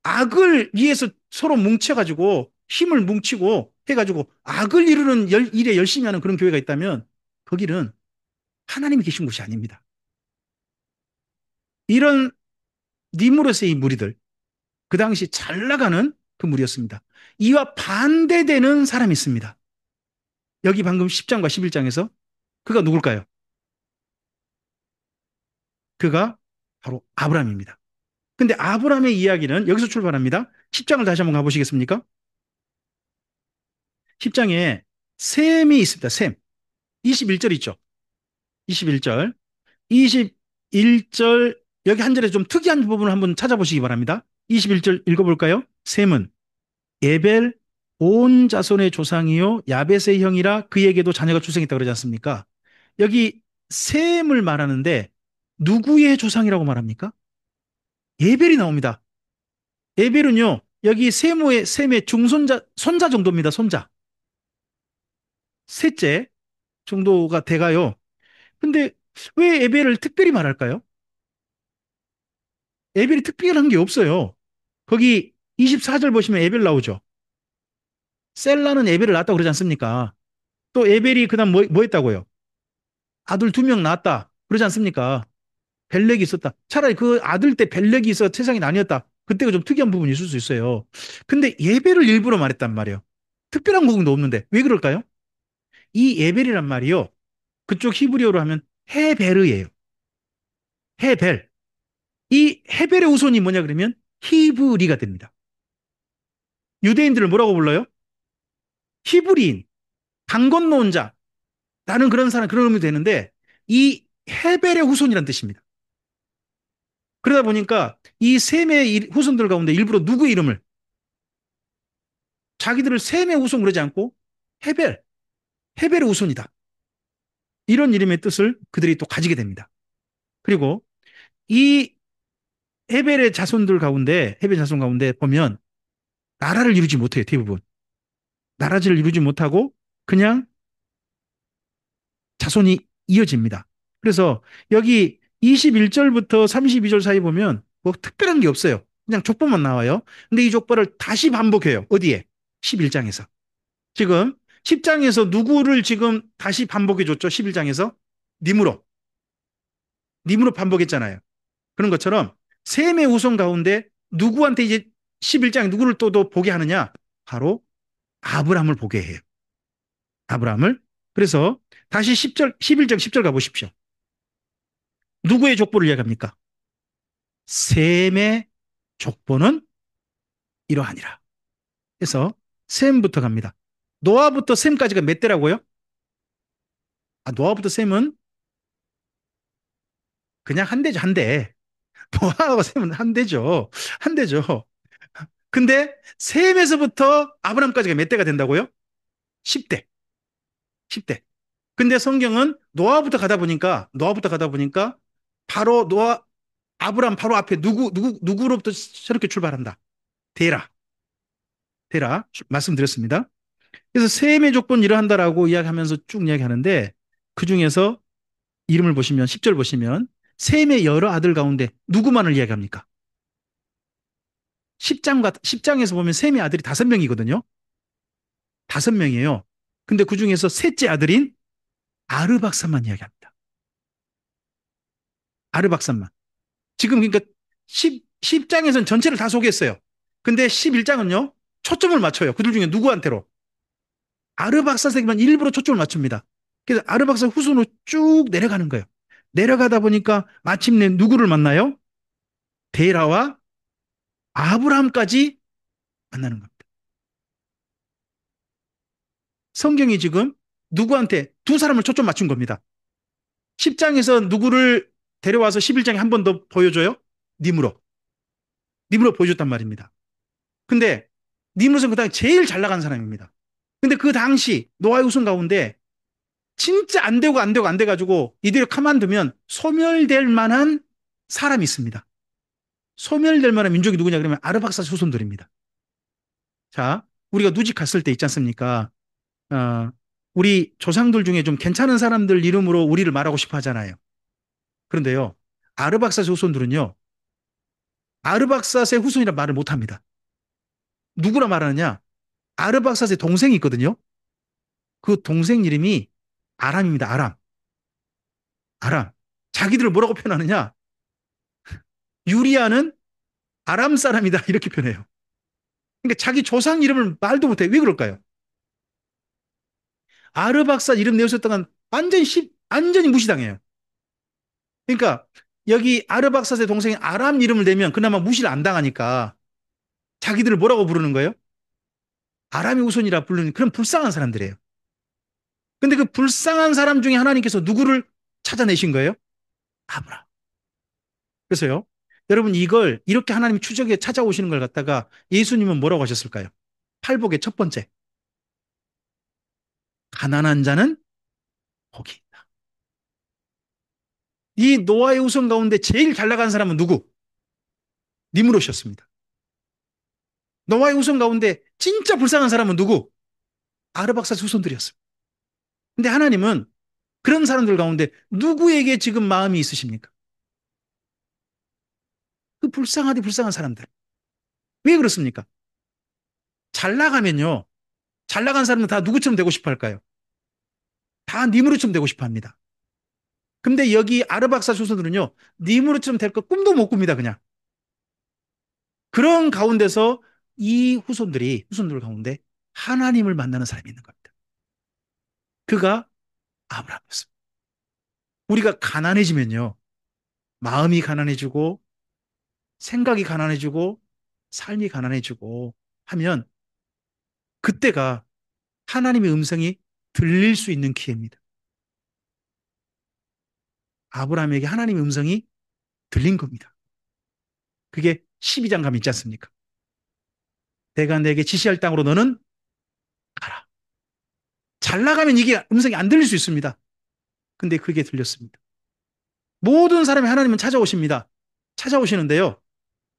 악을 위해서 서로 뭉쳐가지고 힘을 뭉치고 해가지고 악을 이루는 일에 열심히 하는 그런 교회가 있다면 거기는 하나님이 계신 곳이 아닙니다. 이런 니무롯의 무리들, 그 당시 잘 나가는 그 무리였습니다. 이와 반대되는 사람이 있습니다. 여기 방금 10장과 11장에서 그가 누굴까요? 그가 바로 아브라함입니다. 근데 아브라함의 이야기는 여기서 출발합니다. 10장을 다시 한번 가보시겠습니까? 10장에 셈이 있습니다. 셈. 21절 있죠? 21절. 21절, 여기 한 절에 좀 특이한 부분을 한번 찾아보시기 바랍니다. 21절 읽어볼까요? 셈은 에벨 온 자손의 조상이요 야벳의 형이라 그에게도 자녀가 출생했다고 그러지 않습니까? 여기 셈을 말하는데 누구의 조상이라고 말합니까? 에벨이 나옵니다. 에벨은요 여기 셈의 중손자 손자 정도입니다. 손자 셋째 정도가 돼가요. 근데 왜 에벨을 특별히 말할까요? 에벨이 특별한 게 없어요. 거기 24절 보시면 에벨 나오죠. 셀라는 에벨을 낳았다고 그러지 않습니까? 또 에벨이 그다음 뭐 했다고요? 아들 두 명 낳았다. 그러지 않습니까? 벨렉이 있었다. 차라리 그 아들 때 벨렉이 있어 세상이 나뉘었다. 그때가 좀 특이한 부분이 있을 수 있어요. 근데 예배를 일부러 말했단 말이에요. 특별한 부분도 없는데 왜 그럴까요? 이 예벨이란 말이요. 그쪽 히브리어로 하면 헤베르예요. 헤벨. 이 헤벨의 후손이 뭐냐 그러면 히브리가 됩니다. 유대인들을 뭐라고 불러요? 히브리인, 강 건너온 자. 나는 그런 사람 그런 의미 되는데 이 헤벨의 후손이란 뜻입니다. 그러다 보니까 이 셈의 후손들 가운데 일부러 누구 이름을 자기들을 셈의 후손 그러지 않고 헤벨, 헤벨의 후손이다. 이런 이름의 뜻을 그들이 또 가지게 됩니다. 그리고 이 헤벨의 자손들 가운데 헤벨 자손 가운데 보면 나라를 이루지 못해요. 대부분 나라를 이루지 못하고 그냥 자손이 이어집니다. 그래서 여기 21절부터 32절 사이 보면 뭐 특별한 게 없어요. 그냥 족보만 나와요. 근데 이 족보를 다시 반복해요. 어디에? 11장에서. 지금 10장에서 누구를 지금 다시 반복해 줬죠? 11장에서 님으로 반복했잖아요. 그런 것처럼 셈의 후손 가운데 누구한테 이제 11장에 누구를 또 보게 하느냐? 바로 아브라함을 보게 해요. 아브라함을. 그래서 다시 10절, 11장 10절 가보십시오. 누구의 족보를 이야기합니까? 셈의 족보는 이러하니라. 그래서 셈부터 갑니다. 노아부터 셈까지가 몇 대라고요? 노아부터 셈은 그냥 한 대죠, 한 대. 노아하고 셈은 한 대죠. 한 대죠. 근데 셈에서부터 아브람까지가 몇 대가 된다고요? 10대. 10대. 근데 성경은 노아부터 가다 보니까 바로 아브람 바로 앞에 누구로부터 저렇게 출발한다. 데라. 데라. 말씀드렸습니다. 그래서 셈의 조건 이러한다라고 이야기하면서 쭉 이야기하는데 그 중에서 이름을 보시면 10절 보시면 셈의 여러 아들 가운데 누구만을 이야기합니까? 10장에서 보면 셈의 아들이 5명이거든요. 5명이에요. 근데 그 중에서 셋째 아들인 아르박산만 이야기합니다. 아르박산만. 지금 그러니까 10장에서는 전체를 다 소개했어요. 근데 11장은요, 초점을 맞춰요. 그들 중에 누구한테로? 아르박사스에게만 일부러 초점을 맞춥니다. 그래서 아르박사 후손으로 쭉 내려가는 거예요. 내려가다 보니까 마침내 누구를 만나요? 데라와 아브라함까지 만나는 겁니다. 성경이 지금 누구한테 두 사람을 초점 맞춘 겁니다. 10장에서 누구를 데려와서 11장에 한 번 더 보여줘요? 님으로. 님으로 보여줬단 말입니다. 근데 님으로서는 그 당시 제일 잘 나간 사람입니다. 근데 그 당시 노아의 후손 가운데 진짜 안 되고 안 되고 안 돼가지고 이대로 가만두면 소멸될 만한 사람이 있습니다. 소멸될 만한 민족이 누구냐 그러면 아르박사 후손들입니다. 자, 우리가 누직 갔을 때 있지 않습니까? 어, 우리 조상들 중에 좀 괜찮은 사람들 이름으로 우리를 말하고 싶어 하잖아요. 그런데요, 아르박사스 후손들은요, 아르박사스의 후손이라 말을 못 합니다. 누구라 말하느냐? 아르박사스의 동생이 있거든요. 그 동생 이름이 아람입니다. 아람. 아람. 자기들을 뭐라고 표현하느냐? 유리아는 아람 사람이다. 이렇게 표현해요. 그러니까 자기 조상 이름을 말도 못해. 왜 그럴까요? 아르박사 이름 내셨다간 완전히 무시당해요. 그러니까 여기 아르박사스의 동생이 아람 이름을 내면 그나마 무시를 안 당하니까 자기들을 뭐라고 부르는 거예요? 아람의 후손이라 부르는 그런 불쌍한 사람들이에요. 근데 그 불쌍한 사람 중에 하나님께서 누구를 찾아내신 거예요? 아브라함. 그래서요. 여러분 이걸 이렇게 하나님이 추적에 찾아오시는 걸 갖다가 예수님은 뭐라고 하셨을까요? 팔복의 첫 번째. 가난한 자는 복이 있다. 이 노아의 후손 가운데 제일 잘 나간 사람은 누구? 니므롯이었습니다. 노아의 후손 가운데 진짜 불쌍한 사람은 누구? 아르박사 후손들이었습니다. 근데 하나님은 그런 사람들 가운데 누구에게 지금 마음이 있으십니까? 그 불쌍하디 불쌍한 사람들. 왜 그렇습니까? 잘 나가면요. 잘 나간 사람은 다 누구처럼 되고 싶어 할까요? 다 니무르처럼 되고 싶어 합니다. 근데 여기 아르박사 후손들은요. 니무르처럼 될 거 꿈도 못 꿉니다. 그냥. 그런 가운데서 이 후손들 가운데 하나님을 만나는 사람이 있는 겁니다. 그가 아브라함이었습니다. 우리가 가난해지면요. 마음이 가난해지고 생각이 가난해지고 삶이 가난해지고 하면 그때가 하나님의 음성이 들릴 수 있는 기회입니다. 아브라함에게 하나님의 음성이 들린 겁니다. 그게 12장 가면 있지 않습니까? 내가 내게 지시할 땅으로 너는 가라. 잘 나가면 이게 음성이 안 들릴 수 있습니다. 근데 그게 들렸습니다. 모든 사람이 하나님은 찾아오십니다. 찾아오시는데요.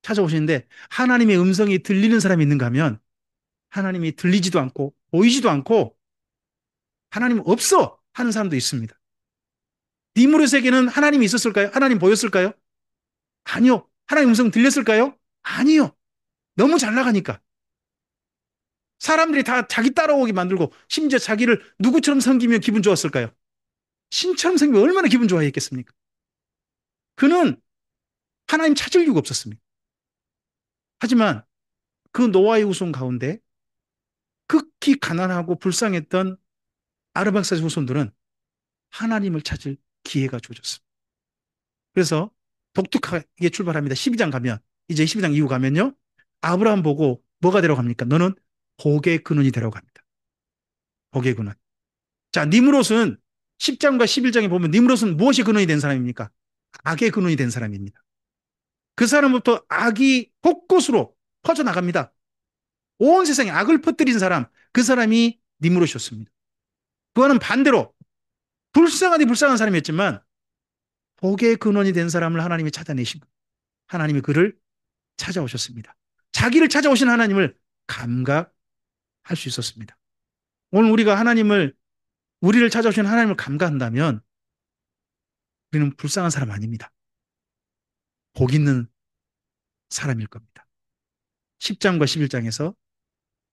찾아오시는데 하나님의 음성이 들리는 사람이 있는가 하면 하나님이 들리지도 않고 보이지도 않고 하나님 없어 하는 사람도 있습니다. 니무롯에게는 하나님이 있었을까요? 하나님 보였을까요? 아니요. 하나님 음성 들렸을까요? 아니요. 너무 잘 나가니까. 사람들이 다 자기 따라오게 만들고 심지어 자기를 누구처럼 섬기면 기분 좋았을까요? 신처럼 섬기면 얼마나 기분 좋아했겠습니까? 그는 하나님 찾을 이유가 없었습니다. 하지만 그 노아의 후손 가운데 극히 가난하고 불쌍했던 아르박사의 후손들은 하나님을 찾을 기회가 주어졌습니다. 그래서 독특하게 출발합니다. 12장 가면 이제 12장 이후 가면요. 아브라함 보고 뭐가 데려갑니까? 너는 복의 근원이 데려갑니다. 복의 근원. 자, 니므롯은 10장과 11장에 보면 니므롯은 무엇이 근원이 된 사람입니까? 악의 근원이 된 사람입니다. 그 사람부터 악이 곳곳으로 퍼져나갑니다. 온 세상에 악을 퍼뜨린 사람, 그 사람이 니므롯이었습니다. 그와는 반대로 불쌍하디 불쌍한 사람이었지만 복의 근원이 된 사람을 하나님이 찾아내신 거예요. 하나님이 그를 찾아오셨습니다. 자기를 찾아오신 하나님을 감각할 수 있었습니다. 오늘 우리를 찾아오신 하나님을 감가한다면 우리는 불쌍한 사람 아닙니다. 복 있는 사람일 겁니다. 10장과 11장에서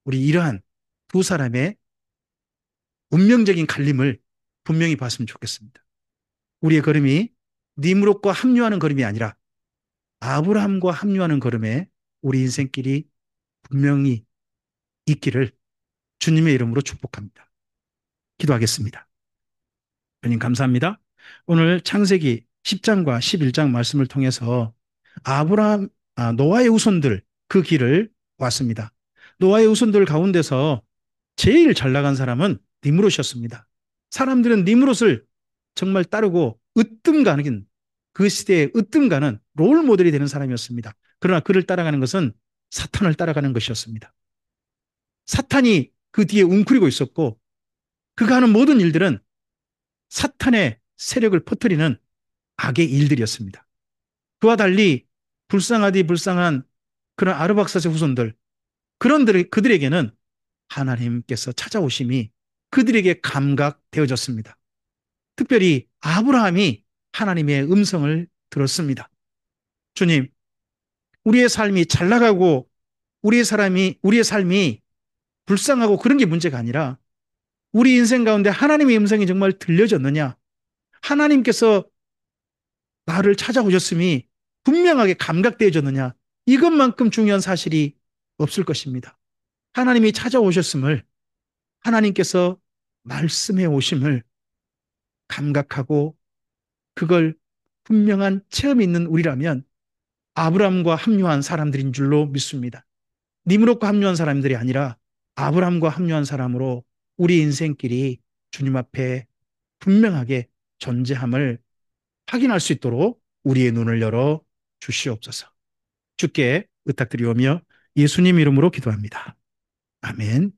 우리 이러한 두 사람의 운명적인 갈림을 분명히 봤으면 좋겠습니다. 우리의 걸음이 니므롯과 합류하는 걸음이 아니라 아브라함과 합류하는 걸음에 우리 인생길이 분명히 있기를 주님의 이름으로 축복합니다. 기도하겠습니다. 주님 감사합니다. 오늘 창세기 10장과 11장 말씀을 통해서 노아의 후손들 그 길을 왔습니다. 노아의 후손들 가운데서 제일 잘 나간 사람은 니므롯이었습니다. 사람들은 니므롯을 정말 따르고 으뜸가는 그 시대에 으뜸가는 롤 모델이 되는 사람이었습니다. 그러나 그를 따라가는 것은 사탄을 따라가는 것이었습니다. 사탄이 그 뒤에 웅크리고 있었고 그가 하는 모든 일들은 사탄의 세력을 퍼뜨리는 악의 일들이었습니다. 그와 달리 불쌍하디 불쌍한 그런 아르박사스의 후손들 그들에게는 하나님께서 찾아오심이 그들에게 감각되어졌습니다. 특별히 아브라함이 하나님의 음성을 들었습니다. 주님, 우리의 삶이 잘 나가고 우리의 삶이 불쌍하고 그런 게 문제가 아니라 우리 인생 가운데 하나님의 음성이 정말 들려졌느냐? 하나님께서 나를 찾아오셨음이 분명하게 감각되어졌느냐? 이것만큼 중요한 사실이 없을 것입니다. 하나님이 찾아오셨음을 하나님께서 말씀해 오심을 감각하고 그걸 분명한 체험이 있는 우리라면 아브라함과 합류한 사람들인 줄로 믿습니다. 니므롯과 합류한 사람들이 아니라 아브라함과 합류한 사람으로 우리 인생길이 주님 앞에 분명하게 존재함을 확인할 수 있도록 우리의 눈을 열어 주시옵소서. 주께 부탁드리오며 예수님 이름으로 기도합니다. 아멘.